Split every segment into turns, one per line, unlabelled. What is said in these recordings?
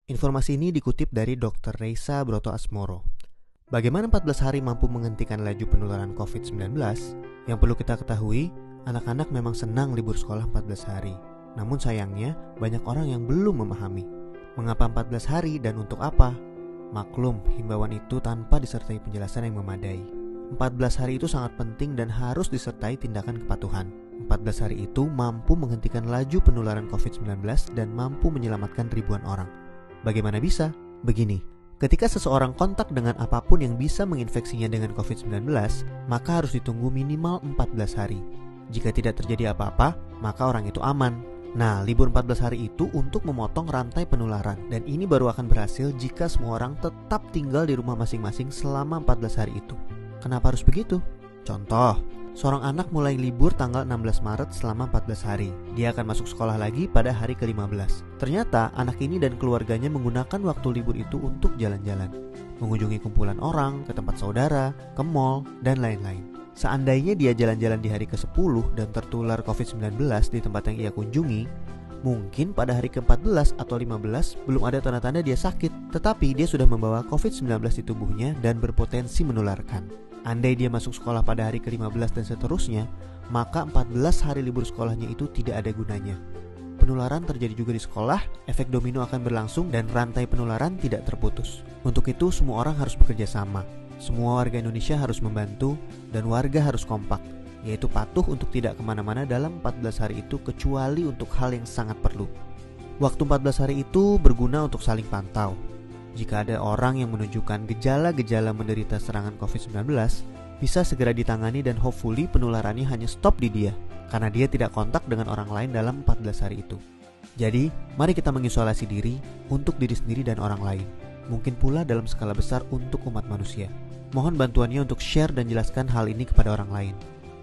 Informasi ini dikutip dari Dr. Reisa Broto Asmoro. Bagaimana 14 hari mampu menghentikan laju penularan COVID-19? Yang perlu kita ketahui, anak-anak memang senang libur sekolah 14 hari. Namun sayangnya, banyak orang yang belum memahami. Mengapa 14 hari dan untuk apa? Maklum, himbauan itu tanpa disertai penjelasan yang memadai. 14 hari itu sangat penting dan harus disertai tindakan kepatuhan. 14 hari itu mampu menghentikan laju penularan COVID-19 dan mampu menyelamatkan ribuan orang. Bagaimana bisa? Begini, ketika seseorang kontak dengan apapun yang bisa menginfeksinya dengan COVID-19, maka harus ditunggu minimal 14 hari. Jika tidak terjadi apa-apa, maka orang itu aman. Nah, libur 14 hari itu untuk memotong rantai penularan, dan ini baru akan berhasil jika semua orang tetap tinggal di rumah masing-masing selama 14 hari itu. Kenapa harus begitu? Contoh, seorang anak mulai libur tanggal 16 Maret selama 14 hari. Dia akan masuk sekolah lagi pada hari ke-15. Ternyata anak ini dan keluarganya menggunakan waktu libur itu untuk jalan-jalan, mengunjungi kumpulan orang, ke tempat saudara, ke mall, dan lain-lain. Seandainya dia jalan-jalan di hari ke-10 dan tertular COVID-19 di tempat yang ia kunjungi, mungkin pada hari ke-14 atau 15 belum ada tanda-tanda dia sakit, tetapi dia sudah membawa COVID-19 di tubuhnya dan berpotensi menularkan. Andai dia masuk sekolah pada hari ke-15 dan seterusnya, maka 14 hari libur sekolahnya itu tidak ada gunanya. Penularan terjadi juga di sekolah, efek domino akan berlangsung dan rantai penularan tidak terputus. Untuk itu semua orang harus bekerja sama. Semua warga Indonesia harus membantu dan warga harus kompak, yaitu patuh untuk tidak kemana-mana dalam 14 hari itu kecuali untuk hal yang sangat perlu. Waktu 14 hari itu berguna untuk saling pantau. Jika ada orang yang menunjukkan gejala-gejala menderita serangan COVID-19, bisa segera ditangani dan hopefully penularannya hanya stop di dia, karena dia tidak kontak dengan orang lain dalam 14 hari itu. Jadi, mari kita mengisolasi diri untuk diri sendiri dan orang lain. Mungkin pula dalam skala besar untuk umat manusia. Mohon bantuannya untuk share dan jelaskan hal ini kepada orang lain,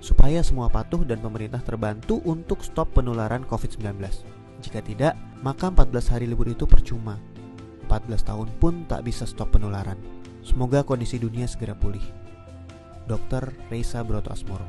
supaya semua patuh dan pemerintah terbantu untuk stop penularan COVID-19. Jika tidak, maka 14 hari libur itu percuma. 14 tahun pun tak bisa stop penularan. Semoga kondisi dunia segera pulih. Dr. Reisa Broto Asmoro.